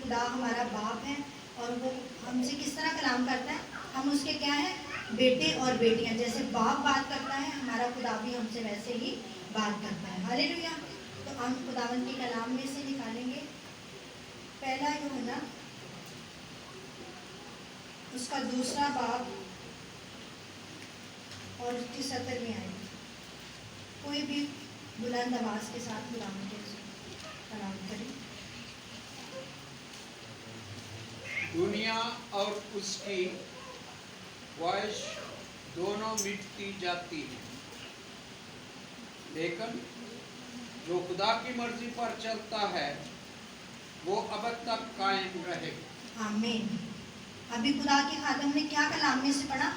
خدا ہمارا باپ ہے اور وہ ہم سے کس طرح کلام کرتا ہے؟ ہم اس کے کیا ہیں؟ بیٹے اور بیٹیاں. جیسے باپ بات کرتا ہے ہمارا خدا بھی ہم سے ویسے ہی بات کرتا ہے. ہاللیلویا. تو ہم خداوند کے کلام میں سے نکالیں گے پہلا یوحنا اس کا 2 باب اور اس کی 17ویں آیت. کوئی بھی بلند آواز کے ساتھ خداوند کے کلام کریں. دنیا اور اس کی خواہش دونوں مٹتی جاتی ہیں، لیکن جو خدا کی مرضی پر چلتا ہے وہ اب تک قائم رہے گا. آمین. ابھی خدا کے خادم نے کیا کلام میں سے پڑھا؟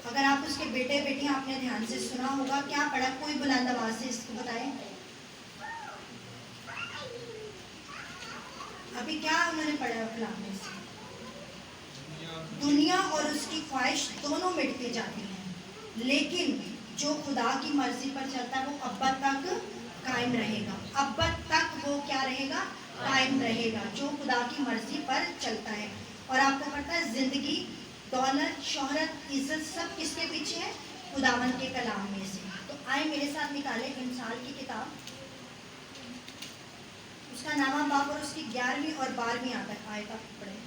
اگر آپ اس کے بیٹے بیٹیاں آپ نے دھیان سے سنا ہوگا، کیا پڑھا؟ کوئی بلند آواز سے اس کو بتائیں. ابھی کیا انہوں نے پڑھا کلام میں سے؟ دنیا اور اس کی خواہش دونوں مٹتی جاتی ہیں، لیکن جو خدا کی مرضی پر چلتا ہے وہ اب تک قائم رہے گا. اب تک وہ کیا رہے گا؟ قائم رہے گا، جو خدا کی مرضی پر چلتا ہے. اور آپ کو پتہ ہے زندگی، دولت، شہرت، عزت سب کس کے پیچھے ہے؟ خداوند کے کلام میں سے. تو آئے میرے ساتھ نکالیں امثال کی کتاب، اس کا نامہ باب اور اس کی 11ویں اور 12ویں آیت آپ پڑھیں.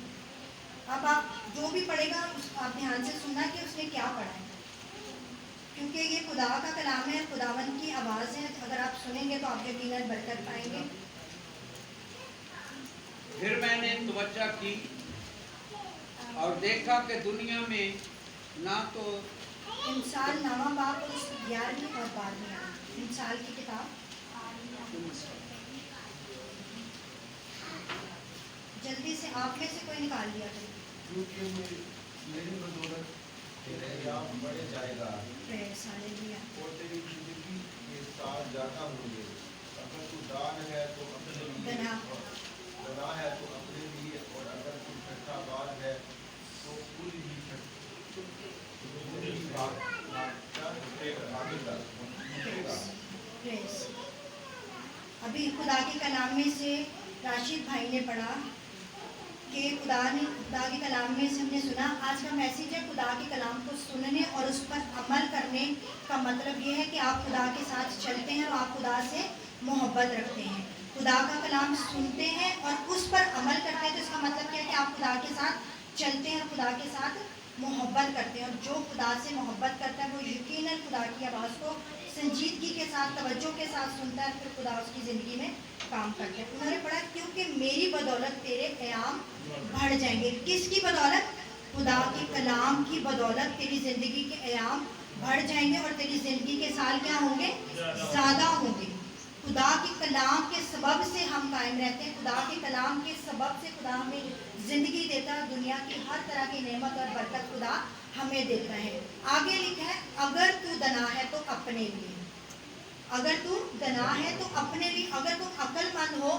اب آپ جو بھی پڑھے گا آپ دھیان سے سننا کہ اس نے کیا پڑھا ہے، کیونکہ یہ خدا کا کلام ہے، خداوند کی آواز ہے. اگر آپ سنیں گے تو آپ یقیناً برکت پائیں گے. پھر میں نے توجہ کی اور دیکھا کہ دنیا میں نہ تو امثال نامہ باب اور اس کی 11ویں اور 12ویں آیت. امثال کی کتاب جلدی سے آپ میں سے کوئی نکال لیا کرے. کیونکہ میری بدولت تیرے ایام بڑھے جائے گا اور تیری زندگی کے ساتھ جاتا ہوں گے. اگر تو دان ہے تو اپنے لیے، گناہ ہے تو اپنے لیے، اور اگر تو چھٹا باز ہے تو پوری ہی ابھی خدا کے کلام میں سے راشد بھائی نے پڑھا کہ خدا کے کلام میں سے ہم نے سنا. آج کا میسیج ہے خدا کے کلام کو سننے اور اس پر عمل کرنے کا مطلب یہ ہے کہ آپ خدا کے ساتھ چلتے ہیں اور آپ خدا سے محبت رکھتے ہیں. خدا کا کلام سنتے ہیں اور اس پر عمل کرتے ہیں تو اس کا مطلب کیا ہے کہ آپ خدا کے ساتھ چلتے ہیں اور خدا کے ساتھ محبت کرتے ہیں. اور جو خدا سے محبت کرتا ہے وہ یقیناً خدا کی آواز کو سنجیدگی کے ساتھ، توجہ کے ساتھ سنتا ہے، پھر خدا اس کی زندگی میں کام کرتے ہیں. انہوں نے پڑھا کیونکہ میری بدولت تیرے ایام بڑھ جائیں گے. کس کی بدولت؟ خدا کے کلام کی بدولت تیری زندگی کے ایام بڑھ جائیں گے اور تیری زندگی کے سال کیا ہوں گے؟ زیادہ ہوں گے. خدا کے کلام کے سبب سے ہم قائم رہتے ہیں. خدا کے کلام کے سبب سے خدا ہمیں زندگی دیتا ہے. دنیا کی ہر طرح کی نعمت اور برکت خدا ہمیں دیتا ہے. آگے لکھا ہے اگر تو دنا ہے تو اپنے لیے. اگر تو دنا ہے تو اپنے لیے. اگر تم عقل مند ہو،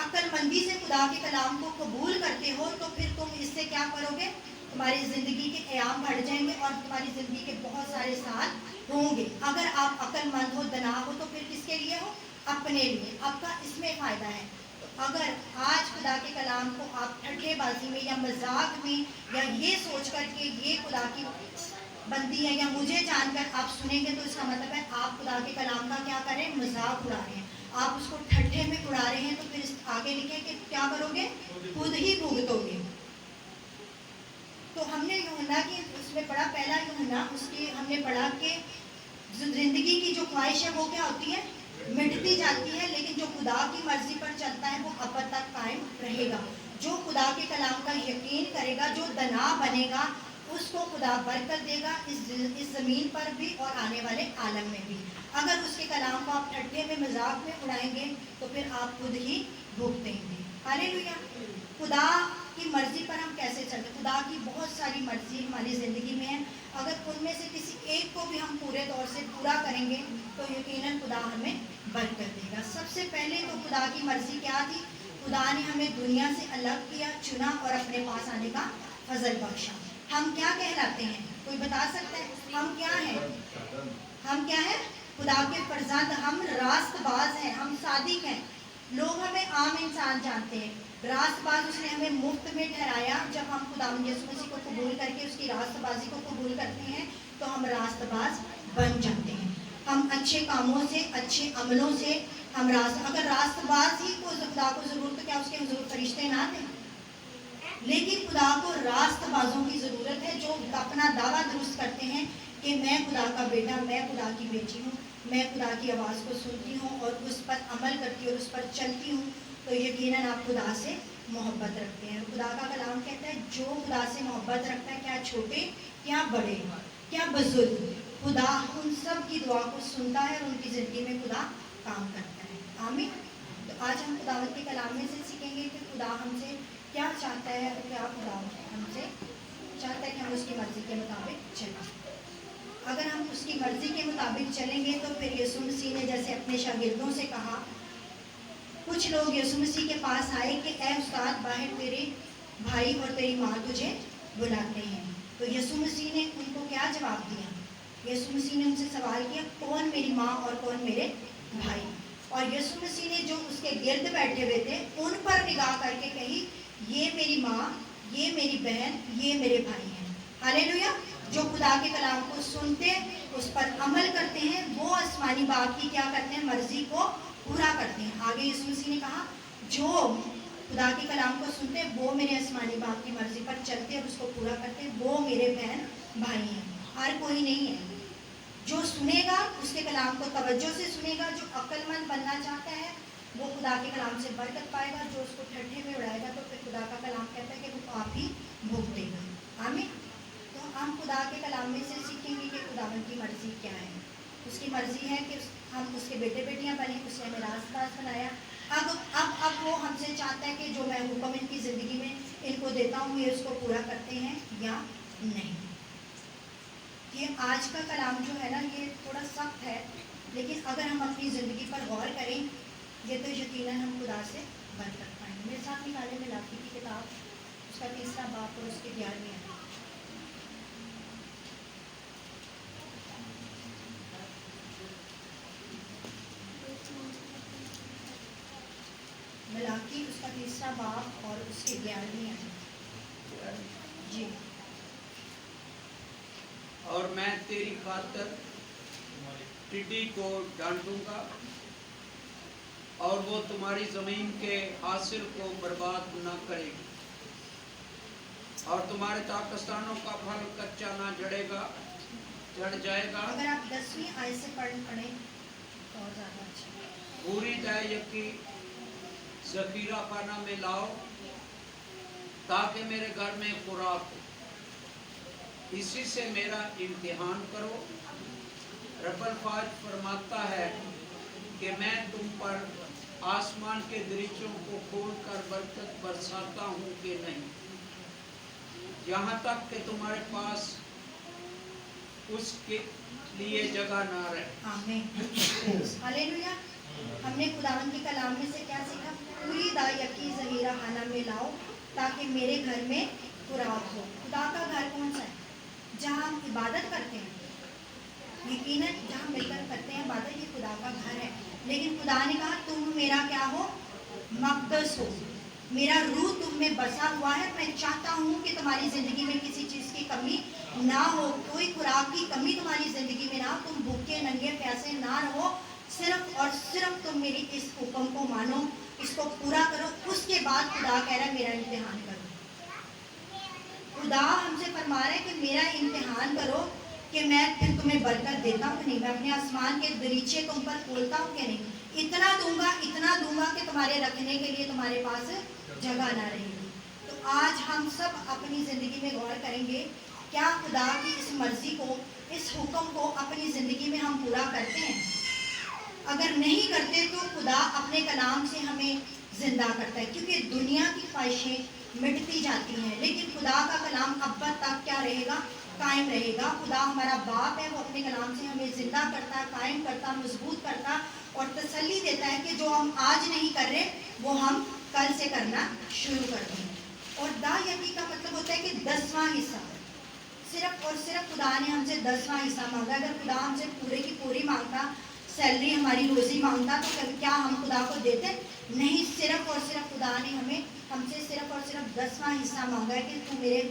عقل مندی سے خدا کے کلام کو قبول کرتے ہو تو پھر تم اس سے کیا کرو گے؟ تمہاری زندگی کے ایام بڑھ جائیں گے اور تمہاری زندگی کے بہت سارے سال ہوں گے. اگر آپ عقل مند ہو، دنا ہو تو پھر کس کے لیے ہو؟ اپنے لیے. آپ کا اس میں فائدہ ہے. اگر آج خدا کے کلام کو آپ ٹھٹھے بازی میں یا مذاق میں یا یہ سوچ کر کہ یہ خدا کی بندی ہے یا مجھے جان کر آپ سنیں گے تو اس کا مطلب ہے آپ خدا کے کلام کا کیا کریں؟ مذاق اڑا رہے ہیں. آپ اس کو ٹھٹھے میں اڑا رہے ہیں تو پھر آگے لکھیں کہ کیا کرو گے؟ خود ہی بھگتو گے. تو ہم نے یوحنا کی اس میں پڑھا، پہلا یوحنا اس کی ہم نے پڑھا کہ زندگی کی جو خواہش ہے وہ کیا ہوتی ہے؟ مٹتی جاتی ہے، لیکن جو خدا کی مرضی پر چلتا ہے وہ اب تک قائم رہے گا. جو خدا کے کلام کا یقین کرے گا، جو دنا بنے گا، اس کو خدا برکت دے گا اس زمین پر بھی اور آنے والے عالم میں بھی. اگر اس کے کلام کو آپ ٹھٹھے میں مذاق میں اڑائیں گے تو پھر آپ خود ہی بھگتیں گے. ہاللیلویا. خدا کی مرضی پر ہم کیسے چلتے؟ خدا کی بہت ساری مرضی ہماری زندگی میں ہے. اگر ان میں سے کسی ایک کو بھی ہم پورے طور سے پورا کریں گے تو یقیناً خدا ہمیں برکت دے گا. سب سے پہلے تو خدا کی مرضی کیا تھی؟ خدا نے ہمیں دنیا سے الگ کیا، چنا اور اپنے پاس آنے کا فضل بخشا. ہم کیا کہلاتے ہیں؟ کوئی بتا سکتا ہے ہم کیا ہیں؟ ہم کیا ہیں؟ خدا کے فرزند. ہم راست باز ہیں، ہم صادق ہیں. لوگ ہمیں عام انسان جانتے ہیں. रास्तबाज उसने हमें मुफ्त में ठहराया। जब हम खुदावंद यीशु मसीह को कबूल करके उसकी रास्तबाजी को कबूल करते हैं तो हम रास्तबाज बन जाते हैं। हम अच्छे कामों से, अच्छे अमलों से हम अगर रास्तबाज ही को खुदा को जरूरत, तो क्या उसके हुजूर फरिश्ते ना थे? लेकिन खुदा को रास्तबाजों की जरूरत है जो अपना दावा दुरुस्त करते हैं कि मैं खुदा का बेटा, मैं खुदा की बेटी हूँ, मैं खुदा की आवाज़ को सुनती हूँ और उस पर अमल करती हूँ और उस पर चलती हूँ। तो यकीनन आप खुदा से मोहब्बत रखते हैं। खुदा का कलाम कहता है जो खुदा से मोहब्बत रखता है, क्या छोटे क्या बड़े क्या बुजुर्ग, खुदा उन सब की दुआ को सुनता है और उनकी ज़िंदगी में खुदा काम करता है। आमीन। तो आज हम खुदावत के कलाम में से सीखेंगे कि खुदा हमसे क्या चाहता है और क्या खुदा हमसे चाहता है कि हम उसकी मर्ज़ी के मुताबिक चलें। अगर हम उसकी मर्ज़ी के मुताबिक चलेंगे तो फिर यीशु मसीह ने जैसे अपने शागिर्दों से कहा, कुछ लोग यीशु मसीह के पास आए कि ऐ उस्ताद, बाहर तेरे भाई और तेरी माँ तुझे बुलाते हैं। तो यीशु मसीह ने उनको क्या जवाब दिया? यीशु मसीह ने उनसे सवाल किया, कौन मेरी माँ और कौन मेरे भाई? और यीशु मसीह ने जो उसके गिर्द बैठे हुए थे उन पर निगाह करके कही, ये मेरी माँ, ये मेरी बहन, ये मेरे भाई हैं। हालेलुया। जो खुदा के कलाम को सुनते, उस पर अमल करते हैं, वो आसमानी बाप की क्या करते हैं? मर्जी को पूरा करते हैं। आगे यीशु मसीह ने कहा, जो खुदा के कलाम को सुनते हैं वो मेरे आसमानी बाप की मर्जी पर चलते और उसको पूरा करते हैं, वो मेरे बहन भाई हैं। हर कोई नहीं है। जो सुनेगा उसके कलाम को तवज्जो से सुनेगा, जो अक्लमंद बनना चाहता है वो खुदा के कलाम से बरकत पाएगा। जो उसको ठट्ठे में उड़ाएगा तो फिर खुदा का कलाम कहता है कि वो आप ही भुगतेगा। आमीन। तो हम खुदा के कलाम में से सीखेंगे कि खुदावंद की मर्जी क्या है। उसकी मर्जी है कि हम उसके बेटे बेटियां बने, उसने हमें रास्तबाज बनाया। अब वो हमसे चाहता है कि जो मैं हुक्म इनकी ज़िंदगी में इनको देता हूँ ये उसको पूरा करते हैं या नहीं। ये आज का कलाम जो है ना, ये थोड़ा सख्त है, लेकिन अगर हम अपनी ज़िंदगी पर गौर करें ये तो यकीनन हम खुदा से बरकत पाएंगे। मेरे साथ निकाले मलाकी की किताब, उसका 3रा बाब और उसके 11वें आयत। मलाकी उसका 3रा बाब और उसके 11वें आयत। जी। और मैं तेरी खातर टिड्डी को डांटूंगा और वो तुम्हारी जमीन के हासिल को बर्बाद न करेगी, और तुम्हारे ताकस्तानों का फल कच्चा ना झड़ जाएगा। अगर आप 10वीं आयत से पढ़ें तो और ज़्यादा अच्छा। पूरी दया की ज़खीरा खाना में लाओ ताकि मेरे घर में खुराक हो, इसी से मेरा इम्तिहान करो। रब्बुल फाज फरमाता है कि मैं तुम पर आसमान के दरीचों को खोलकर बरकत बरसाता हूँ कि नहीं, यहाँ तक कि तुम्हारे पास उसके लिए जगह ना रहे। आमीन। हालेलुया। हमने खुदावन के कलाम में से क्या सीखा? पूरी दाया की ज़हीरा खाना में लाओ ताकि मेरे घर में खुराक हो। खुदा का घर कौन सा है? जहाँ हम इबादत करते हैं। यकीनन जहाँ मिलकर करते हैं इबादत, ये खुदा का घर है। लेकिन खुदा ने कहा तुम मेरा क्या हो? मक़दस हो। मेरा रूह तुम में बसा हुआ है। मैं चाहता हूँ कि तुम्हारी ज़िंदगी में किसी चीज़ की कमी ना हो, कोई खुराक की कमी तुम्हारी ज़िंदगी में ना हो, तुम भूखे नंगे प्यासे ना रहो। सिर्फ और सिर्फ तुम मेरी इस हुक्म को मानो, इसको पूरा करो। उसके बाद खुदा कह रहा है मेरा इम्तिहान करो। खुदा हमसे फरमा रहा है कि मेरा इम्तिहान करो कि मैं फिर तुम्हें बरकत देता हूँ कि नहीं, मैं अपने आसमान के दरीचे तुम पर खोलता हूँ कि नहीं। इतना दूंगा कि तुम्हारे रखने के लिए तुम्हारे पास जगह ना रहेगी। तो आज हम सब अपनी ज़िंदगी में गौर करेंगे, क्या खुदा की इस मर्ज़ी को, इस हुक्म को अपनी ज़िंदगी में हम पूरा करते हैं? अगर नहीं करते तो खुदा अपने कलाम से हमें ज़िंदा करता है, क्योंकि दुनिया की ख्वाहिशें मिटती जाती हैं, लेकिन खुदा का कलाम अब तक क्या रहेगा? कायम रहेगा। खुदा हमारा बाप है, वो अपने कलाम से हमें ज़िंदा करता, कायम करता, मजबूत करता और तसल्ली देता है कि जो हम आज नहीं कर रहे वो हम कल से करना शुरू कर देंगे। और दायकी का मतलब होता है कि 10वां हिस्सा, सिर्फ और सिर्फ खुदा ने हमसे 10वां हिस्सा मांगा। अगर खुदा हमसे पूरे की पूरी मांगता, सैलरी हमारी रोज़ी मांगता, तो क्या हम खुदा को देते? नहीं। सिर्फ और सिर्फ खुदा ने हमें ہم سے صرف اور صرف 10واں حصہ مانگا ہے کہ تو میرے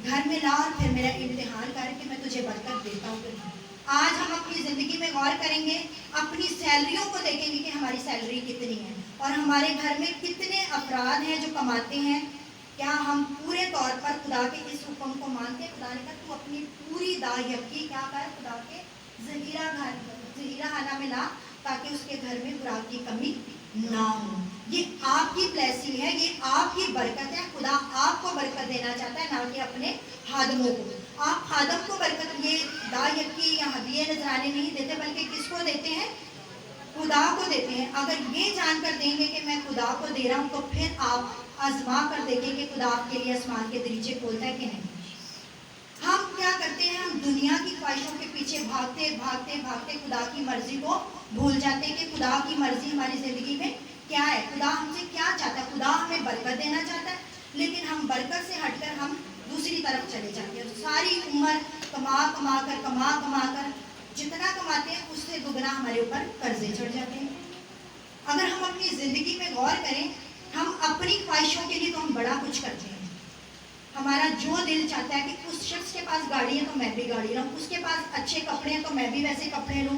گھر میں لا اور پھر میرا امتحان کر کہ میں تجھے برکت دیتا ہوں. آج ہم اپنی زندگی میں غور کریں گے, اپنی سیلریوں کو دیکھیں گے کہ ہماری سیلری کتنی ہے اور ہمارے گھر میں کتنے افراد ہیں جو کماتے ہیں. کیا ہم پورے طور پر خدا کے اس حکم کو مانتے ہیں؟ خدا نے کہا تو اپنی پوری دا یکی کیا کر خدا کے ذخیرہ خانہ میں لا تاکہ اس کے گھر میں خوراک کی کمی نہ ہو. یہ آپ کی بلیسنگ ہے, یہ آپ کی برکت ہے. خدا آپ کو برکت دینا چاہتا ہے, نہ کہ اپنے خادموں کو. آپ خادم کو برکت یہ دا یکی یا ہدیے نذرانے نہیں دیتے, بلکہ کس کو دیتے ہیں؟ خدا کو دیتے ہیں. اگر یہ جان کر دیں گے کہ میں خدا کو دے رہا ہوں, تو پھر آپ آزما کر دیکھیں کہ خدا آپ کے لیے آسمان کے دریچے کھولتا ہے کہ نہیں. ہم کیا کرتے ہیں؟ ہم دنیا کی خواہشوں کے پیچھے بھاگتے بھاگتے بھاگتے خدا کی مرضی کو بھول جاتے ہیں کہ خدا کی مرضی ہماری زندگی میں کیا ہے, خدا ہم سے کیا چاہتا ہے. خدا ہمیں برکت دینا چاہتا ہے, لیکن ہم برکت سے ہٹ کر ہم دوسری طرف چلے جاتے ہیں. ساری عمر کما کر جتنا کماتے ہیں اس سے دگنا ہمارے اوپر قرضے چڑھ جاتے ہیں. اگر ہم اپنی زندگی میں غور کریں, ہم اپنی خواہشوں کے لیے تو ہم بڑا کچھ کرتے ہیں. ہمارا جو دل چاہتا ہے کہ اس شخص کے پاس گاڑی ہے تو میں بھی گاڑی لوں, اس کے پاس اچھے کپڑے ہیں تو میں بھی ویسے کپڑے لوں,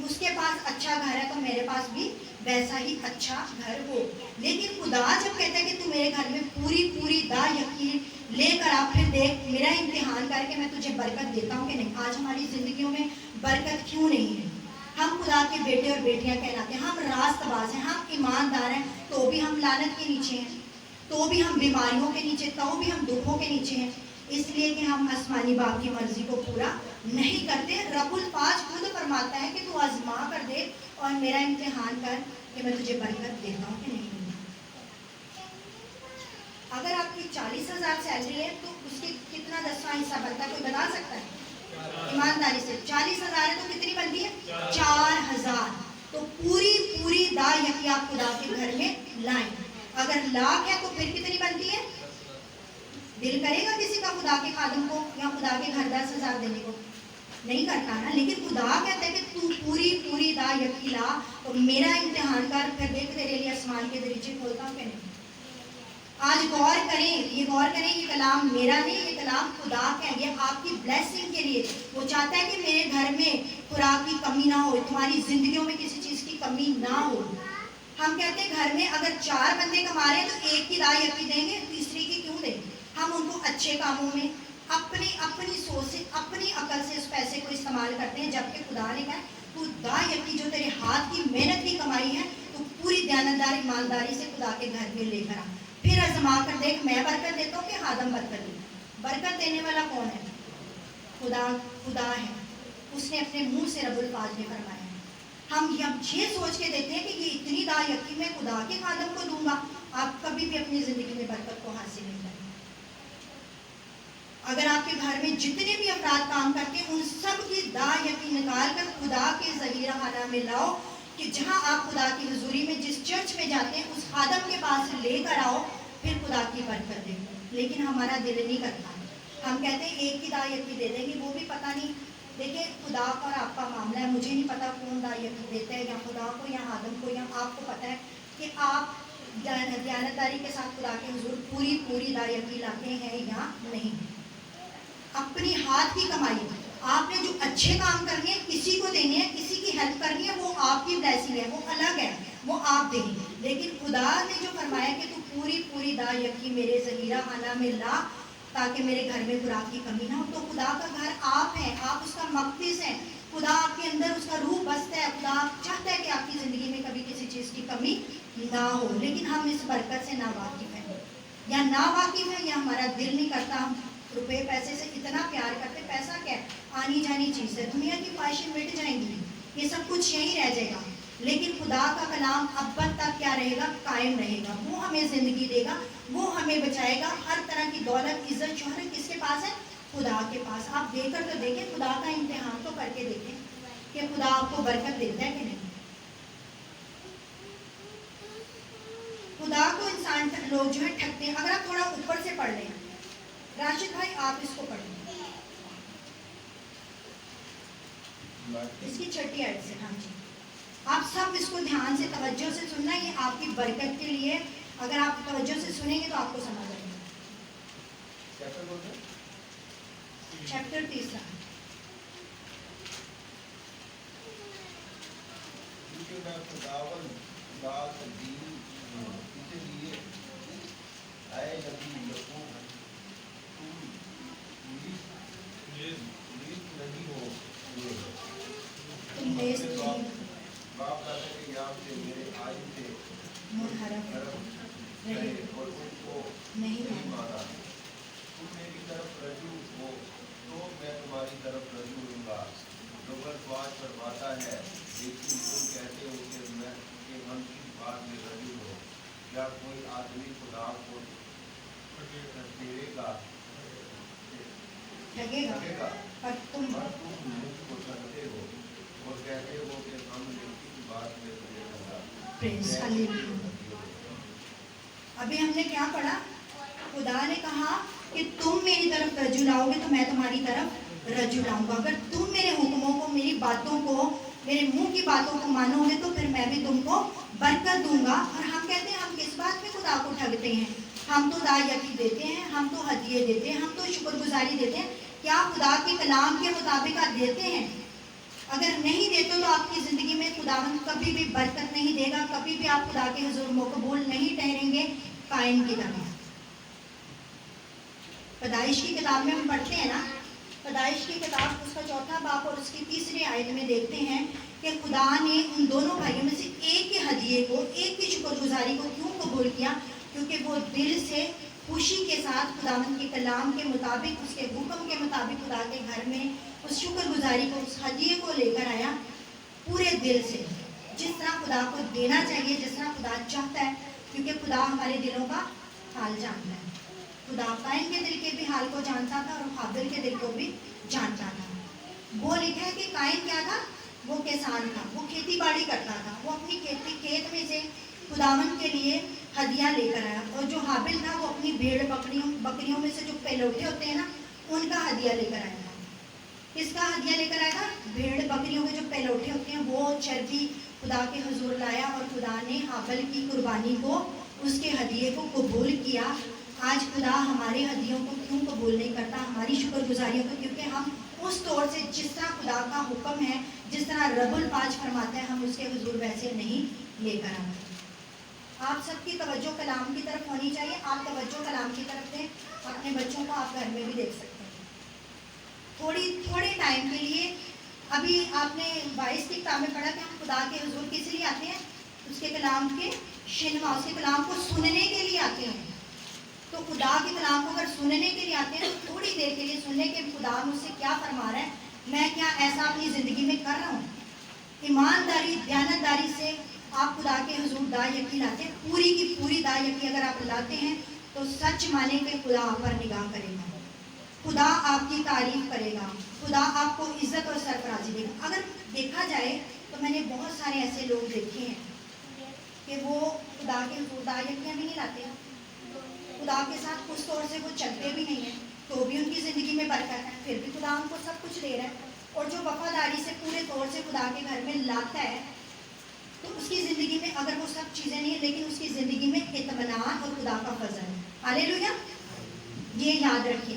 اس کے پاس اچھا گھر ہے تو میرے پاس بھی ویسا ہی اچھا گھر ہو. لیکن خدا جب کہتا ہے کہ تو میرے گھر میں پوری دا یقین لے کر آ, پھر دیکھ میرا امتحان کر کے میں تجھے برکت دیتا ہوں کہ نہیں. آج ہماری زندگیوں میں برکت کیوں نہیں ہے؟ ہم خدا کے بیٹے اور بیٹیاں کہلاتے ہیں, ہم راست باز ہیں, ہم ایماندار ہیں, تو بھی ہم لعنت کے نیچے ہیں, تو بھی ہم بیماریوں کے نیچے, تو بھی ہم دکھوں کے نیچے ہیں, اس لیے کہ ہم آسمانی باپ کی مرضی کو پورا نہیں کرتے. رب الفاظ خود فرماتا ہے کہ تو آزما کر دے اور میرا امتحان کر کہ میں تجھے برکت دیتا ہوں کہ نہیں. اگر آپ کی 40,000 سیلری ہے تو اس کی کتنا 10واں حصہ بنتا ہے؟ کوئی بتا سکتا ہے؟ ایمانداری سے 40,000 ہے تو کتنی بنتی ہے؟ 4,000. تو پوری دا یکی آپ خدا کے گھر میں لائیں. اگر لاکھ ہے تو پھر کتنی بنتی ہے؟ دل کرے گا کسی کا خدا کے خادم کو یا خدا کے گھر 10,000 دینے کو؟ نہیں کرتا نا. لیکن خدا کہتا ہے کہ تو پوری دا یکی لا اور میرا امتحان کر, پھر دیکھ تیرے لیے آسمان کے دریچے کھولتا ہوں کہ نہیں. آج غور کریں, یہ کلام میرا نہیں, یہ کلام خدا کا ہے. یہ آپ کی بلیسنگ کے لیے. وہ چاہتا ہے کہ میرے گھر میں خوراک کی کمی نہ ہو, تمہاری زندگیوں میں کسی چیز کی کمی نہ ہو. ہم کہتے ہیں گھر میں اگر 4 بندے کما رہے ہیں تو ایک کی دا یکی دیں گے, تیسری کی کیوں دیں گے؟ ہم ان کو اچھے کاموں میں اپنی سوچ سے, اپنی عقل سے اس پیسے کو استعمال کرتے ہیں, جبکہ خدا نے کہا تو دا یکی جو تیرے ہاتھ کی محنت کی کمائی ہے تو پوری دیانتداری ایمانداری سے خدا کے گھر میں لے کر آ. پھر آزما کر دیکھ میں برکت دیتا ہوں کہ خادم برکت دیتا. برکت دینے والا کون ہے؟ خدا ہے. اس نے اپنے منہ سے رب الفاظ نے فرمایا ہے. ہم یہ سوچ کے دیتے ہیں کہ یہ اتنی دا یکی میں خدا کے خادم کو دوں گا. آپ کبھی بھی اپنی زندگی میں برکت کو حاصل نہیں کریں. اگر آپ کے گھر میں جتنے بھی افراد کام کرتے ہیں ان سب کی دا یکی نکال کر خدا کے ذخیرہ خانہ میں لاؤ, کہ جہاں آپ خدا کی حضوری میں جس چرچ میں جاتے ہیں اس خادم کے پاس لے کر آؤ, پھر خدا کی برکت دیں. لیکن ہمارا دل نہیں کرتا. ہم کہتے ہیں ایک ہی دا یکی دے دیں گے, وہ بھی پتہ نہیں. دیکھیں خدا کا اور آپ کا معاملہ ہے, مجھے نہیں پتا کون دا یکی دیتا ہے, یا خدا کو یا خادم کو, یا آپ کو پتہ ہے کہ آپ دیانتداری کے ساتھ خدا کے حضور پوری دا یکی لاتے ہیں یا نہیں. اپنی ہاتھ کی کمائی آپ نے جو اچھے کام کرنے ہیں, کسی کو دینے ہیں, کسی کی ہیلپ کرنی ہے, وہ آپ کی بلیسنگ ہے, وہ الگ ہے, وہ آپ دیں. لیکن خدا نے جو فرمایا کہ تو پوری دا یکی میرے ذخیرہ خانہ میں لا تاکہ میرے گھر میں خوراک کی کمی نہ ہو. تو خدا کا گھر آپ ہیں, آپ اس کا مقدس ہیں, خدا آپ کے اندر اس کا روح بستا ہے. خدا چاہتا ہے کہ آپ کی زندگی میں کبھی کسی چیز کی کمی نہ ہو. لیکن ہم اس برکت سے ناواقف ہیں, یا ہمارا دل نہیں کرتا. ہم روپے پیسے سے اتنا پیار کرتے. پیسہ کیا ہے؟ آنی جانی چیز ہے. دنیا کی خواہشیں مٹ جائیں گی, یہ سب کچھ یہیں رہ جائے گا. لیکن خدا کا کلام ابد تک کیا رہے گا؟ قائم رہے گا. وہ ہمیں زندگی دے گا, وہ ہمیں بچائے گا. ہر طرح کی دولت, عزت, شہرت کس کے پاس ہے؟ خدا کے پاس. آپ دے کر تو دیکھیں, خدا کا امتحان تو کر کے دیکھیں کہ خدا آپ کو برکت دیتا ہے کہ نہیں. خدا کو انسان لوگ جو ہے ٹھگتے ہیں. اگر آپ تھوڑا اوپر سے پڑھ لیں, راشد بھائی آپ اس کو پڑھیں, اس کی 6 آیت سے. ہاں جی, آپ سب اس کو دھیان سے توجہ سے سننا. یہ آپ کی برکت کے لیے अगर आप तवज्जो से सुनेंगे तो आपको समझ आएगा। चैप्टर बोलते हैं चैप्टर 3 क्योंकि मैं खुदावन खुदा तब्दील हूँ, इसलिए ऐ नबी यकूब तुम लीक नहीं हो हुए। तुम लेस अपने नहीं बाप दादा के याद से मेरे आयु से मुनहरफ रहे और उनको नहीं नहीं माना। माना। तुम मेरी तरफ रजू हो तो मैं तुम्हारी तरफ रजू लूँगा। नबुव्वत फरमाता है, लेकिन तुम कहते हो कि हम किस बात में रजू हो? क्या कोई आदमी खुदा को ठहरेगा लगेगा पर तुम और तुम मुझको ठहरते हो और कहते हो कि हम किस बात में तुझे ठहरा? Praise hallelujah. अभी हमने क्या पढ़ा? खुदा ने कहा कि तुम मेरी तरफ रजू लाओगे तो मैं तुम्हारी तरफ रजू लाऊंगा। अगर तुम मेरे हुक्मों को, मेरी बातों को, मेरे मुंह की बातों को मानोगे तो फिर मैं भी तुमको बरकत दूंगा। और हम कहते हैं हम किस बात में खुदा को ठगते हैं? हम तो दायकी देते हैं, हम तो हदिये देते हैं, हम तो शुक्रगुजारी देते हैं। क्या खुदा के कलाम के मुताबिक आप देते हैं? अगर नहीं देते तो आपकी ज़िंदगी में खुदावंद कभी भी बरकत नहीं देगा, कभी भी आप खुदा के हुजूर मकबूल नहीं ठहरेंगे। कायन की तरह पैदाइश की किताब में हम पढ़ते हैं ना, पैदाइश की किताब उसका 4 बाब और उसकी 3री आयत में देखते हैं कि खुदा ने उन दोनों भाइयों में से एक के हदिये को, एक की शुक्रगुजारी को क्यों कबूल किया? क्योंकि वो दिल से खुशी के साथ खुदावंद के कलाम के मुताबिक, उसके हुक्म के मुताबिक खुदा के घर में उस शुक्रगुजारी को, उस हदिये को लेकर आया पूरे दिल से, जिस तरह खुदा को देना चाहिए, जिस तरह खुदा चाहता है। क्योंकि खुदा हमारे दिलों का हाल जानता है। खुदा कायन के दिल के भी हाल को जानता था और हाबिल के दिल को भी जानता था। वो लिखा है कि कायन क्या था? वो किसान था, वो खेती बाड़ी करता था, वो अपनी खेत में से खुदावन के लिए हदिया लेकर आया। और जो हाबिल था वो अपनी भेड़ बकरियों में से जो पहलौठे होते हैं ना, उनका हदिया लेकर आया था। किसका हदिया लेकर आया था? भेड़ बकरियों के जो पहलौठे होते हैं वो चर्बी खुदा के हुजूर लाया और खुदा ने हाबिल की कुर्बानी को, उसके हदिये को कबूल किया। आज खुदा हमारे हदियों को क्यों कबूल नहीं करता, हमारी शुक्रगुजारियों को? क्योंकि हम उस तौर से, जिस तरह खुदा का हुक्म है, जिस तरह रब्बुल पाज फरमाता है, हम उसके हुजूर वैसे नहीं लेकर आते। आप सबकी तवज्जो कलाम की तरफ होनी चाहिए। आप तवज्जो कलाम की तरफ दें। अपने बच्चों को आप घर में भी देख सकते हैं। थोड़े टाइम के लिए, अभी आपने 22 की किताब में पढ़ा कि हम खुदा के हुजूर किस लिए आते हैं? उसके कलाम के शिनवा, उसके कलाम को सुनने के लिए आते हैं। तो खुदा के कलाम को अगर सुनने के लिए आते हैं तो थोड़ी देर के लिए सुनने के खुदा मुझसे क्या फरमा रहा है, मैं क्या ऐसा अपनी ज़िंदगी में कर रहा हूँ? ईमानदारी, दयानतदारी से आप खुदा के हुजूर दायकी लाते हैं। पूरी की पूरी दायकी अगर आप लाते हैं तो सच माने कि खुदा आप पर निगाह करेगा, खुदा आपकी तारीफ करेगा, खुदा आपको इज्जत और सरफराजी देगा। अगर देखा जाए तो मैंने बहुत सारे ऐसे लोग देखे हैं कि वो खुदा के हुजूर दायकियाँ भी नहीं लाते, खुदा के साथ उस तौर से वो चलते भी नहीं हैं, तो भी उनकी ज़िंदगी में बरकत है, फिर भी खुदा उनको सब कुछ दे रहा है। और जो वफादारी से पूरे तौर से खुदा के घर में लाता है तो उसकी ज़िंदगी में अगर वो सब चीज़ें नहीं है, लेकिन उसकी ज़िंदगी में इत्मीनान और खुदा का फजल है। हालेलुया। ये याद रखिए,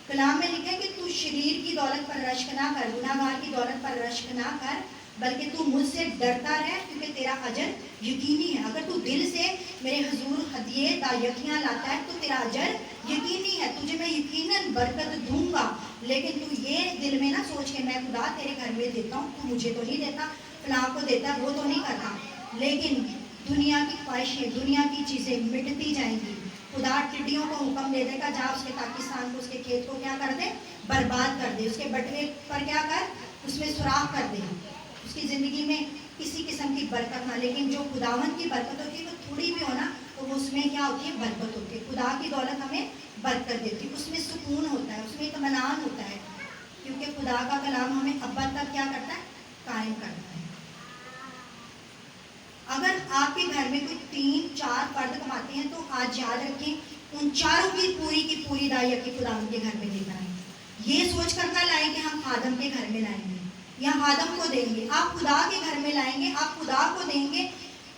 कलाम में लिखा है कि तू शरीर की दौलत पर रश्क ना कर, गुनाहगार की दौलत पर रश्क ना कर, बल्कि तू मुझसे डरता रह, क्योंकि तेरा अजर यकीनी है। अगर तू दिल से मेरे हुजूर हदिये दायकियाँ लाता है तो तेरा अजर यकीनी है, तुझे मैं यकीनन बरकत दूंगा। लेकिन तू ये दिल में ना सोच के मैं खुदा तेरे घर में देता हूँ, तू मुझे तो नहीं देता, फलां को देता है, वो तो नहीं करता। लेकिन दुनिया की ख्वाहिशें, दुनिया की चीज़ें मिटती जाएंगी। खुदा टिड्डियों को हुक्म दे देगा, जा उसके पाकिस्तान को, उसके खेत को क्या कर दे? बर्बाद कर दे। उसके बटवे पर क्या कर? उसमें सुराख कर दे। उसकी ज़िंदगी में किसी किस्म की बरकत ना। लेकिन जो खुदावन की बरकत होती है वो थोड़ी भी हो ना, तो वो उसमें क्या होती है? बरकत होती है। खुदा की दौलत हमें बरकत देती है, उसमें सुकून होता है, उसमें इत्मीनान होता है, क्योंकि खुदा का कलाम हमें अब्बा तक क्या करता है? कायम करता है। अगर आपके घर में कोई 3-4 फर्द कमाते हैं तो आज याद रखें, उन चारों की पूरी दायकी खुदा के घर में लेकर आएंगे। ये सोच कर ना लाएं कि हम खादम के घर में लाएंगे या खादम को देंगे। आप खुदा के घर में लाएंगे, आप खुदा को देंगे,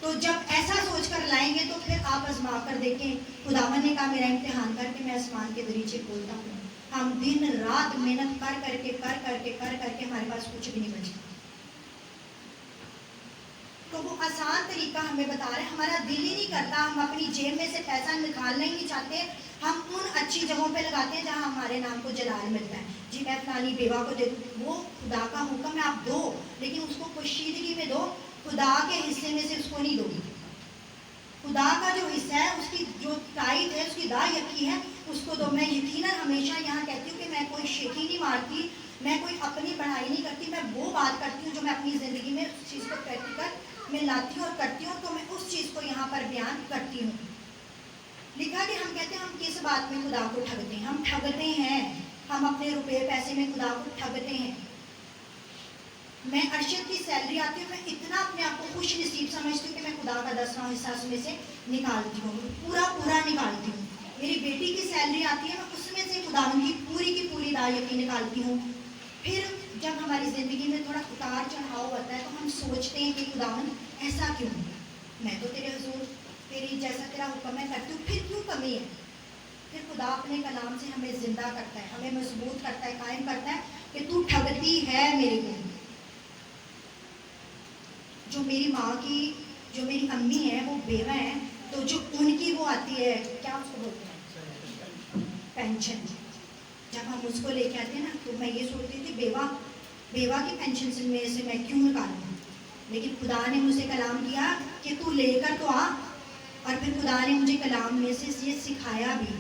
تو جب ایسا سوچ کر لائیں گے تو پھر آپ آزما کر دیکھیں. خداوند نے کہا میرا امتحان کر کے میں آسمان کے دریچے کھولتا ہوں. ہم دن رات محنت کر کر کے ہمارے پاس کچھ بھی نہیں بچتا. تو وہ آسان طریقہ ہمیں بتا رہے ہیں. ہمارا دل ہی نہیں کرتا, ہم اپنی جیب میں سے پیسہ نکالنا ہی نہیں چاہتے. ہم ان اچھی جگہوں پہ لگاتے ہیں جہاں ہمارے نام کو جلال ملتا ہے. جی میں فلانی بیوہ کو دے دوں, وہ خدا کا حکم ہے آپ دو, لیکن اس کو پوشیدگی میں دو. خدا کے حصے میں سے اس کو نہیں دو گی. خدا کا جو حصہ ہے, اس کی جو ٹائٹ ہے, اس کی دا یکی ہے, اس کو دو. میں یقیناً ہمیشہ یہاں کہتی ہوں کہ میں کوئی شیخی نہیں مارتی, میں کوئی اپنی بڑھائی نہیں کرتی. میں وہ بات کرتی ہوں جو میں اپنی زندگی میں اس چیز کو پریکٹیکل میں لاتی ہوں اور کرتی ہوں. تو میں اس چیز کو یہاں پر بیان کرتی ہوں. لکھا کہ ہم کہتے ہیں ہم کس بات میں خدا کو ٹھگتے ہیں. ہم ٹھگتے ہیں, ہم اپنے روپے پیسے میں خدا کو ٹھگتے ہیں. میں ارشد کی سیلری آتی ہے, میں اتنا اپنے آپ کو خوش نصیب سمجھتی ہوں کہ میں خدا کا 10واں حصہ اس میں سے نکالتی ہوں, پورا نکالتی ہوں. میری بیٹی کی سیلری آتی ہے, میں اس میں سے خدا کی پوری دایکی نکالتی ہوں. پھر جب ہماری زندگی میں تھوڑا اتار چڑھاؤ ہوتا ہے تو ہم سوچتے ہیں کہ خداوند ایسا کیوں, میں تو تیرے حضور تیری جیسا تیرا حکم ہے کرتی ہوں, پھر کیوں کمی ہے. پھر خدا اپنے کلام سے ہمیں زندہ کرتا ہے, ہمیں مضبوط کرتا ہے, قائم کرتا ہے کہ تو ٹھگتی ہے میرے کو. جو میری ماں کی, جو میری امی ہے وہ بیوہ ہیں, تو جو ان کی وہ آتی ہے, کیا اس کو بولتے ہیں, پینشن. جب ہم اس کو لے کے آتے ہیں نا, تو میں یہ سوچتی تھی بیوہ کی پینشن سے میں کیوں نکالوں. لیکن خدا نے مجھے کلام دیا کہ تو لے کر تو آ. اور پھر خدا نے مجھے کلام میں سے یہ سکھایا بھی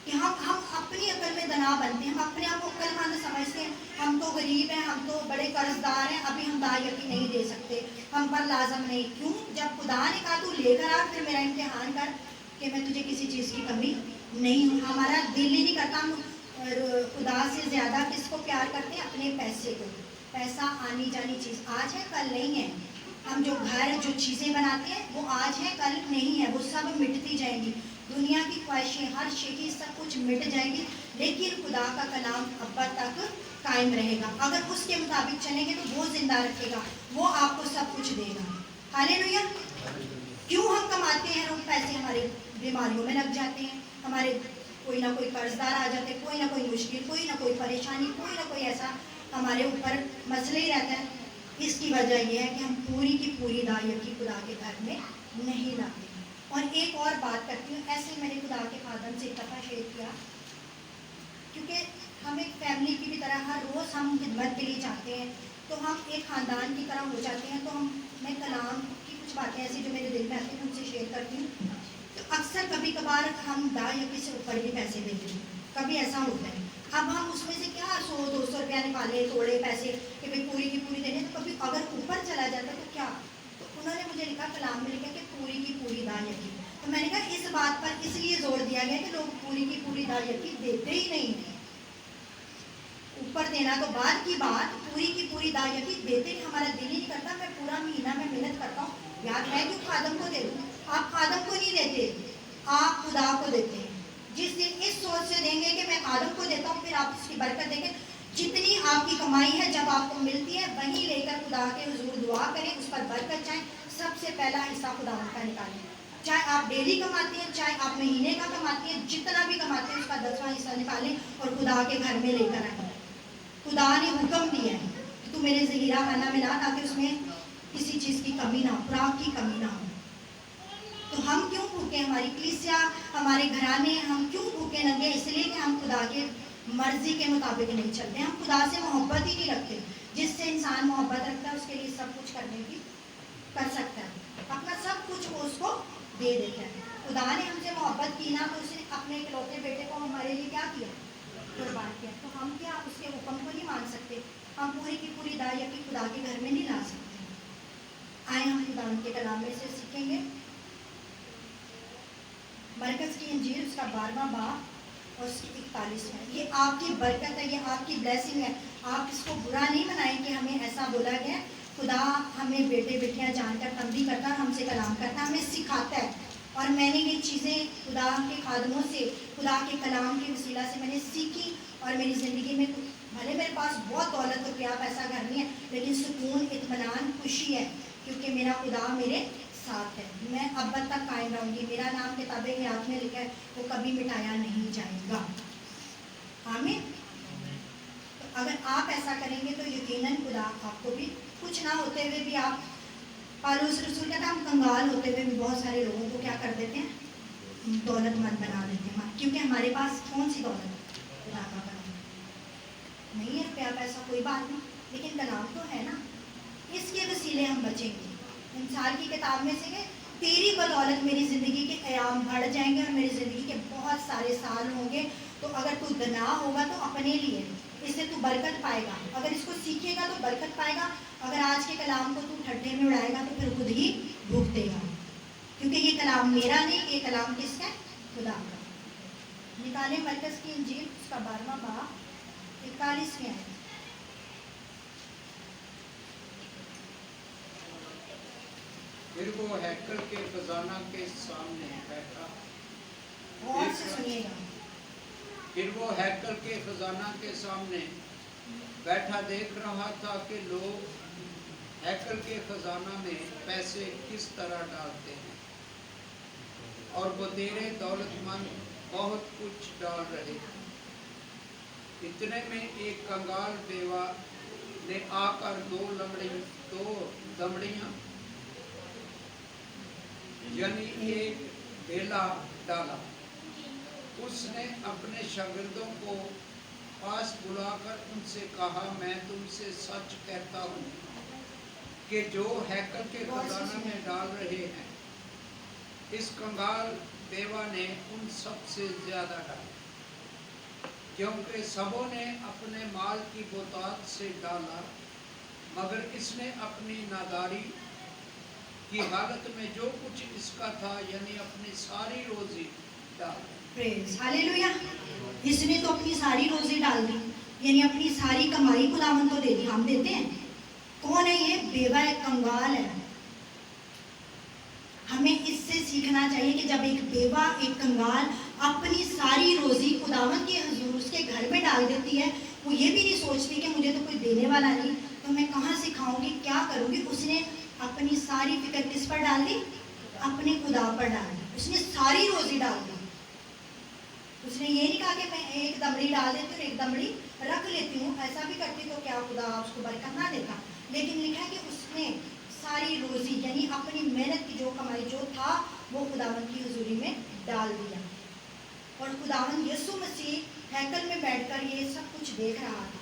کہ ہم اپنی عقل میں دنا بنتے ہیں, ہم اپنے آپ کو عقل مند سمجھتے ہیں. ہم تو غریب ہیں, ہم تو بڑے قرض دار ہیں, ابھی ہم دایکی نہیں دے سکتے, ہم پر لازم نہیں. کیوں؟ جب خدا نے کہا تو لے کر آ, پھر میرا امتحان کر کہ میں تجھے کسی چیز کی کمی نہیں ہوں. ہمارا دل ہی نہیں کرتا. ہم خدا سے زیادہ کس کو پیار کرتے ہیں, اپنے پیسے کو. پیسہ آنی جانی چیز, آج ہے کل نہیں ہے. ہم جو گھر جو چیزیں بناتے ہیں وہ آج ہے کل نہیں ہے, وہ سب مٹتی جائیں گی. دنیا کی خواہشیں, ہر شے سب کچھ مٹ جائیں گی, لیکن خدا کا کلام ابد تک قائم رہے گا. اگر اس کے مطابق چلیں گے تو وہ زندہ رکھے گا, وہ آپ کو سب کچھ دے گا. ہاللیلویا. کیوں ہم کماتے ہیں روز پیسے, ہمارے بیماریوں میں لگ جاتے ہیں, ہمارے کوئی نہ کوئی قرض دار آ جاتے ہیں, کوئی نہ کوئی مشکل, کوئی نہ کوئی پریشانی, کوئی نہ کوئی ایسا ہمارے اوپر مسئلہ ہی رہتا ہے. اس کی وجہ یہ ہے کہ ہم پوری کی پوری دایکی خدا کے گھر میں نہیں لاتے. اور ایک اور بات کرتی ہوں, ایسے میں نے خدا کے خادم سے ایک دفعہ شیئر کیا, کیونکہ ہم ایک فیملی کی بھی طرح ہر روز ہم خدمت کے لیے جاتے ہیں, تو ہم ایک خاندان کی طرح ہو جاتے ہیں. تو میں کلام کی کچھ باتیں ایسی جو میرے دل میں آتی ہیں ان سے شیئر کرتی ہوں. تو اکثر کبھی کبھار ہم دایکی سے اوپر بھی پیسے دیتے ہیں, کبھی ایسا ہوتا ہے. اب ہم اس میں سے کیا 100-200 روپیہ نکالے, توڑے پیسے کہ بھائی پوری کی پوری دینے, تو کبھی اگر اوپر چلا جاتا ہے تو کیا. تو انہوں نے مجھے لکھا, کلام میں لکھا کہ پوری کی پوری دایکی. تو میں نے کہا اس بات پر اس لیے زور دیا گیا کہ لوگ پوری کی پوری دایکی دیتے ہی نہیں ہیں. اوپر دینا تو بعد کی بات, پوری کی پوری دایکی دیتے ہی ہمارا دل ہی نہیں کرتا. میں پورا مہینہ میں محنت کرتا ہوں, یار میں کیوں خادم کو دے دوں. آپ خادم کو نہیں دیتے, آپ خدا کو دیتے ہیں. جس دن اس سوچ سے دیں گے کہ میں خادم کو دیتا ہوں, پھر آپ اس کی برکت دیں گے. جتنی آپ کی کمائی ہے جب آپ کو ملتی ہے وہیں لے کر خدا کے حضور دعا کریں, اس پر برکت چاہیں. سب سے پہلا حصہ خدا کا نکالیں, چاہے آپ ڈیلی کماتے ہیں, چاہے آپ مہینے کا کماتے ہیں, جتنا بھی کماتے ہیں اس کا 10واں حصہ نکالیں اور خدا کے گھر میں لے کر آئیں. خدا نے حکم دیا ہے کہ تو میرے ذخیرہ خانہ ملا, تاکہ اس میں کسی چیز کی کمی نہ ہو, خوراک کی کمی نہ ہو. تو ہم کیوں بھوکے, ہماری کلیسیا, ہمارے گھرانے, ہم کیوں بھوکے ننگے, اس لیے کہ ہم خدا کے مرضی کے مطابق نہیں چلتے. ہم خدا سے محبت ہی نہیں رکھتے. جس سے انسان محبت رکھتا ہے اس کے لیے سب کچھ کرنے کی کر سکتا ہے, اپنا سب کچھ وہ اس کو دے دیتا ہے. خدا نے ہم سے محبت کی نا, تو اس نے اپنے اکلوتے بیٹے کو ہمارے لیے کیا کیا, قربان کیا. تو ہم کیا اس کے حکم کو نہیں مان سکتے, ہم پوری کی پوری دایکی خدا کے گھر میں نہیں لا سکتے. آئے ہم خدا کے کلام میں سے سیکھیں گے. مرکز کی انجیل اس کا 12واں باب اور اس کی 41 ہے. یہ آپ کی برکت ہے, یہ آپ کی بلیسنگ ہے. آپ اس کو برا نہیں بنائیں کہ ہمیں ایسا بولا گیا. خدا ہمیں بیٹے بیٹیاں جان کر تنبیہ کرتا ہے, ہم سے کلام کرتا ہے, ہمیں سکھاتا ہے. اور میں نے یہ چیزیں خدا کے خادموں سے, خدا کے کلام کے وسیلہ سے میں نے سیکھی. اور میری زندگی میں بھلے میرے پاس بہت دولت روپیہ پیسہ گھر نہیں ہے, لیکن سکون, اطمینان, خوشی ہے, کیونکہ میرا خدا میرے साथ है, मैं अब तक कायम रहूंगी, मेरा नाम किताबे हयात में लिखा है, वो कभी मिटाया नहीं जाएगा। आमीन। तो अगर आप ऐसा करेंगे तो यकीनन खुदा आपको भी, कुछ ना होते हुए भी आप, पालूस रसूल कहता है हम कंगाल होते हुए भी बहुत सारे लोगों को क्या कर देते हैं, दौलतमंद बना देते हैं, क्योंकि हमारे पास कौन सी दौलत है, खुदा का कलाम नहीं है, रुपया पैसा कोई बात नहीं, लेकिन कलाम तो है ना, इसके वसीले हम बचेंगे। इंसान की किताब में से तेरी बदौलत मेरी ज़िंदगी के अयाम बढ़ जाएंगे और मेरी ज़िंदगी के बहुत सारे साल होंगे। तो अगर तू दना होगा तो अपने लिए, इससे तू बरकत पाएगा, अगर इसको सीखेगा तो बरकत पाएगा, अगर आज के कलाम को तू ठट्ठे में उड़ाएगा तो फिर खुद ही भुगतेगा, क्योंकि ये कलाम मेरा नहीं, ये कलाम किसका है, खुदा का। निकाले मरकज़ की इंजील उसका 12वां बाब 41वें आयत। फिर वो हैकल के खजाना के सामने बैठा, और से सुनिएगा, फिर वो हैकल के खजाना के सामने बैठा देख रहा था कि लोग हैकल के खजाना में पैसे किस तरह डालते हैं, और वो तेरे दौलतमंद बहुत कुछ डाल रहे थे। इतने में एक कंगाल बेवा ने आकर दो दमड़ियां यानी एक ढेला डाला। उसने अपने शागिर्दों को पास बुलाकर उनसे कहा, मैं तुमसे सच कहता हूँ कि जो हैकल के खजाना में डाल रहे हैं, इस कंगाल बेवा ने उन सब से ज्यादा डाला, क्योंकि सबों ने अपने माल की बहुतायत से डाला, मगर इसने अपनी नादारी की हालत में जो कुछ इसका था यानी अपनी सारी रोजी डाल। Praise hallelujah. इसने तो अपनी सारी रोजी डाल दी, यानी अपनी सारी कमाई खुदावन को दे दी। हम देते हैं? कौन है ये? बेवा है, कंगाल है। हमें इससे सीखना चाहिए कि जब एक बेवा, एक कंगाल अपनी सारी रोजी खुदावन के हुजूर उसके घर में डाल देती है, वो ये भी नहीं सोचती कि मुझे तो कोई देने वाला नहीं, तो मैं कहाँ से खाऊंगी, क्या करूंगी। उसने अपनी सारी फिक्र किस पर डाल दी? अपने खुदा पर डाल दी। उसने सारी रोजी डाल दी। उसने ये नहीं कहा कि मैं एक दमड़ी डाल देती हूँ, एक दमड़ी रख लेती हूँ, ऐसा भी करती तो क्या खुदा उसको बरकत ना देता। लेकिन लिखा है कि उसने सारी रोजी यानी अपनी मेहनत की जो कमाई जो था वो खुदावन की हुजूरी में डाल दिया। और खुदावन यीशु मसीह हैकल में बैठकर ये सब कुछ देख रहा था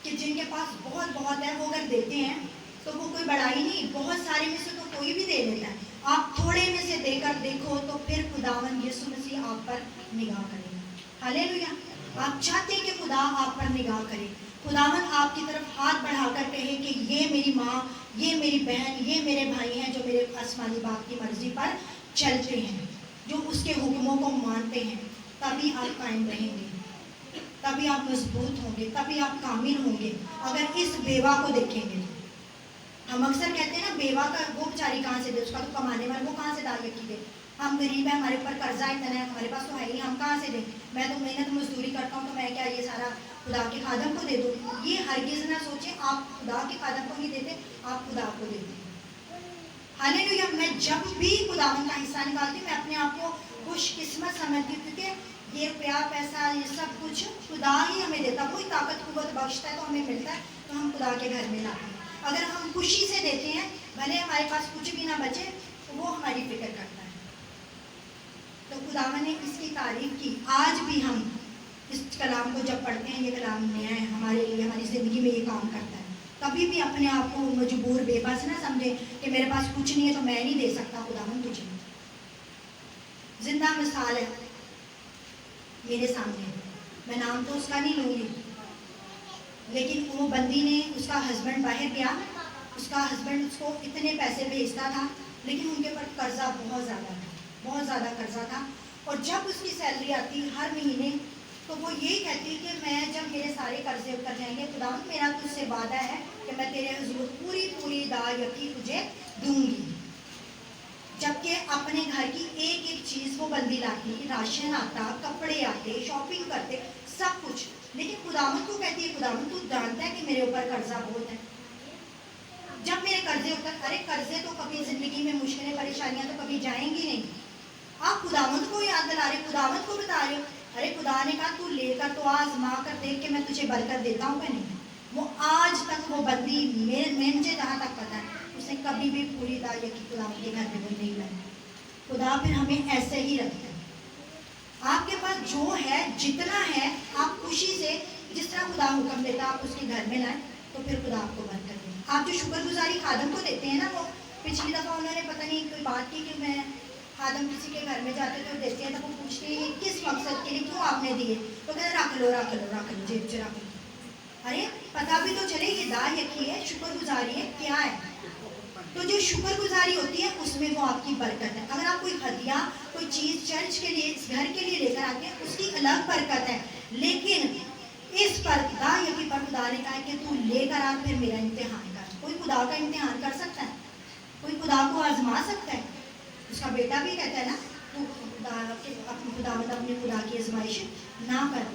कि जिनके पास बहुत बहुत है वो अगर देते हैं तो वो कोई बड़ाई नहीं, बहुत सारे में से तो कोई भी दे देता है। आप थोड़े में से देकर देखो तो फिर खुदावन यीशु मसीह आप पर निगाह करेगा। हालेलुया। आप चाहते हैं कि खुदा आप पर निगाह करे, खुदावन आपकी तरफ हाथ बढ़ाकर कहे कि ये मेरी माँ, ये मेरी बहन, ये मेरे भाई हैं जो मेरे आसमानी बाप की मर्जी पर चलते हैं, जो उसके हुक्मों को मानते हैं। तभी आप कायम रहेंगे, तभी आप मजबूत होंगे, तभी आप कामिल होंगे। अगर इस बेवा को देखेंगे, हम अक्सर कहते हैं ना बेवा का वो बेचारी कहाँ से दे, उसका तो कमाने वाला वो कहाँ से डाल रखी दे, हम गरीब हैं, हमारे ऊपर कर्जा इतना है, हमारे पास तो है ही, हम कहाँ से दें, मैं तो मेहनत मजदूरी करता हूँ तो मैं क्या ये सारा खुदा के खादम को दे दूँ। ये हरगिज़ ना सोचें, आप खुदा के खादम को नहीं देते, आप खुदा को देते। हालेलुया। मैं जब भी खुदावन का हिस्सा निकालती हूँ मैं अपने आप को खुशकिस्मत समझती हूँ, क्योंकि ये रुपया पैसा ये सब कुछ खुदा ही हमें देता, कोई ताकत कुव्वत बख्शता है तो हमें मिलता है, तो हम खुदा के घर में लाते हैं। अगर हम खुशी से देते हैं, भले हमारे पास कुछ भी ना बचे, तो वो हमारी फिक्र करता है। तो खुदावन ने इसकी तारीफ की। आज भी हम इस कलाम को जब पढ़ते हैं, ये कलाम नया है हमारे लिए, हमारी ज़िंदगी में ये काम करता है, कभी भी अपने आप को मजबूर बेबस ना समझें कि मेरे पास कुछ नहीं है तो मैं नहीं दे सकता। खुदावन तुझे जिंदा मिसाल है मेरे सामने, मैं नाम तो उसका नहीं लूँगी, लेकिन वो बंदी ने, उसका हस्बैंड बाहर गया, उसका हस्बैंड उसको इतने पैसे भेजता था, लेकिन उनके ऊपर कर्जा बहुत ज़्यादा था, बहुत ज़्यादा कर्जा था। और जब उसकी सैलरी आती हर महीने, तो वो यही कहती कि मैं जब मेरे सारे कर्जे उतर जाएंगे, खुदा मेरा तुझसे वादा है कि मैं तेरे हुजूर पूरी पूरी दायकी तुझे दूंगी। जबकि अपने घर की एक एक चीज़ वो बंदी लाती, राशन आता, कपड़े आते, शॉपिंग करते, सब कुछ, लेकिन खुदावन को कहती है, खुदावन तू जानता है कि मेरे ऊपर कर्जा बहुत है, जब मेरे कर्जे उतर, अरे कर्जे तो कभी जिंदगी में मुश्किलें परेशानियां तो कभी जाएंगी नहीं। आप खुदावंद को याद दिला रहे, खुदावंद को बता रहे हो, अरे खुदा ने कहा तू लेकर तो आजमा कर देख के मैं तुझे बरकत देता हूँ कि नहीं। वो आज तक वो बंदी मुझे जहाँ तक पता है उसने कभी भी पूरी दाई की खुदा के घर में वो नहीं लाई। खुदा फिर हमें ऐसे ही रखता है। आपके पास जो है जितना है आप खुशी से जिस तरह खुदा हुक्म देता आप उसके घर में लाएं तो फिर खुदा आपको बरकत दे। आप जो शुक्रगुजारी खादम को देते हैं ना, वो पिछली दफ़ा उन्होंने पता नहीं कोई बात की कि मैं खादम किसी के घर में जाते तो देते हैं तो वो पूछते हैं किस मकसद के लिए, क्यों आपने दिए, तो कहते रख लो रख लो रख लो जेब से रख लो। अरे पता भी तो चले ये दाई यकी है, शुक्रगुजारी है, क्या है। तो जो शुक्रगुजारी होती है उसमें वो आपकी बरकत है। अगर आप कोई हदिया कोई चीज़ चर्च के लिए इस घर के लिए लेकर आते हैं उसकी अलग बरकत है, लेकिन इस पर दाई यकी पर खुदा ने कहा कि तू लेकर आ फिर मेरा इम्तिहान कर। कोई खुदा का इम्तिहान कर सकता है? कोई खुदा को आजमा सकता है? उसका बेटा भी कहता है ना तू अपने खुदा की आजमाइश ना कर।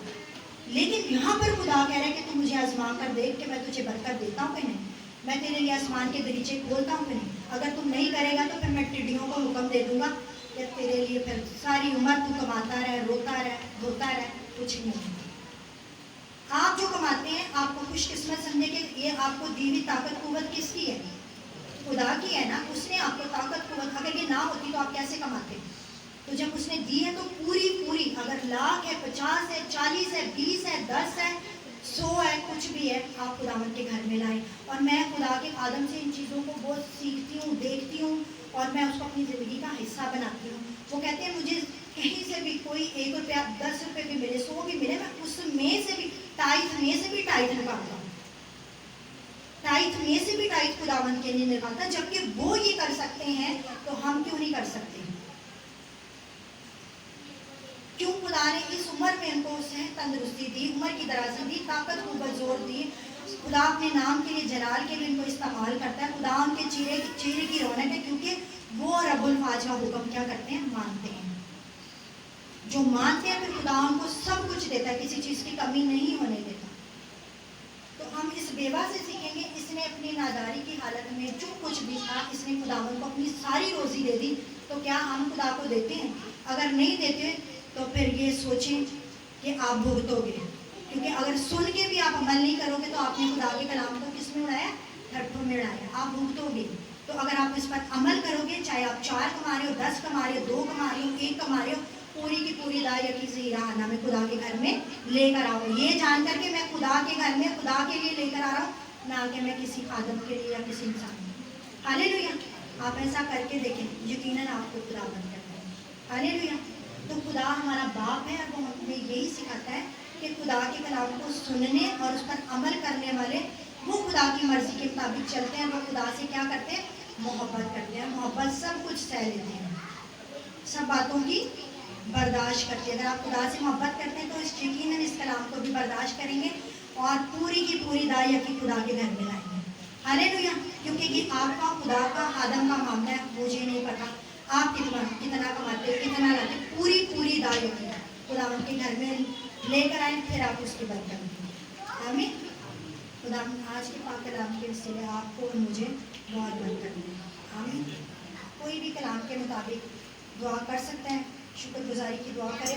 लेकिन यहाँ पर खुदा कह रहा है कि तू मुझे आजमा कर देख के मैं तुझे बरकत देता हूँ कि नहीं, मैं तेरे लिए आसमान के दरीचे खोलता हूँ कि नहीं। अगर तुम नहीं करेगा तो फिर मैं टिड्डियों को हुक्म दे दूंगा कि तेरे लिए फिर सारी उम्र तू कमाता रहे, रोता रहे, धोता रहे, कुछ नहीं होगा। आप जो कमाते हैं आपको खुशकिस्मत समझे कि ये आपको दी हुई ताकत कुव्वत किसकी है? खुदा की है ना। उसने आपको ताकत कुव्वत, अगर ये ना होती तो आप कैसे कमाते? तो जब उसने दी है तो पूरी पूरी, अगर लाख है, 50 है, 40 है, 20 है, 10 है, 100 है, कुछ भी है, आप खुदावंद के घर में लाएं। और मैं खुदा के आदम से इन चीज़ों को बहुत सीखती हूँ, देखती हूँ और मैं उसको अपनी ज़िंदगी का हिस्सा बनाती हूँ। वो कहते हैं मुझे कहीं से भी कोई 1 रुपया, 10 रुपये भी मिले, 100 भी मिले, मैं उसमें से भी टाइट में से भी टाइट निकालता हूँ, टाइट में से भी टाइट खुदावंद के लिए निकालता। जबकि वो ये कर सकते हैं तो हम क्यों नहीं कर सकते? क्यों खुदा ने इस उम्र में उनको सेहत तंदुरुस्ती दी, उम्र की दराज़ी दी, ताकत को बजोर दी। खुदा अपने नाम के लिए, जलाल के लिए इनको इस्तेमाल करता है। खुदा उनके चेहरे की रौनक है क्योंकि वो रब्बुल फाज का हुक्म क्या करते हैं? मानते हैं। जो मानते हैं फिर खुदा उनको सब कुछ देता है, किसी चीज़ की कमी नहीं होने देता। तो हम इस बेवा से सीखेंगे, इसने अपनी नादारी की हालत में जो कुछ भी था इसने खुदावन को अपनी सारी रोज़ी दे दी, तो क्या हम खुदा को देते हैं? अगर नहीं देते तो फिर ये सोचें कि आप भुगतोगे, क्योंकि अगर सुन के भी आप अमल नहीं करोगे तो आपने खुदा के कलाम को किस में उड़ाया? ठट्ठों में उड़ाया, आप भुगतोगे। तो अगर आप इस पर अमल करोगे, चाहे आप 4 कमा रहे हो, 10 कमा रहे हो, 2 कमा रहे हो, 1 कमा रहे हो, पूरी की पूरी दाई की ज़हीरा में खुदा के घर में लेकर आओ, ये जान कर के मैं खुदा के घर में खुदा के लिए लेकर आ रहा हूँ, ना कि मैं किसी खादम के लिए या किसी इंसान के लिए। हालेलुया। आप ऐसा करके देखें, यकीनन आपको खुदा बन करता है। हालेलुया। तो खुदा हमारा बाप है और वो हमें यही सिखाता है कि खुदा के कलाम को सुनने और उस पर अमल करने वाले वो खुदा की मर्जी के मुताबिक चलते हैं। वो खुदा से क्या करते हैं? मोहब्बत करते हैं। मोहब्बत सब कुछ सह लेते हैं, सब बातों की बर्दाश्त करते हैं। अगर आप खुदा से मोहब्बत करते हैं तो इस यकीनन इस कलाम को भी बर्दाश्त करेंगे और पूरी की पूरी दाई की खुदा के घर में लाएंगे। हालेलुया। क्योंकि ये आपका खुदा का आदम का मामला है, मुझे नहीं पता आप कितना कमाते हो, कितना लाते, पूरी पूरी दाई खुदा के घर में लेकर आए, फिर आप उसकी बरकत देंगे। आमीन। खुदा आज के पाक कलाम के वसीले आपको और मुझे बहुत बरकत दें। आमीन। कोई भी कलाम के मुताबिक दुआ कर सकता है, शुक्रगुजारी की दुआ करें।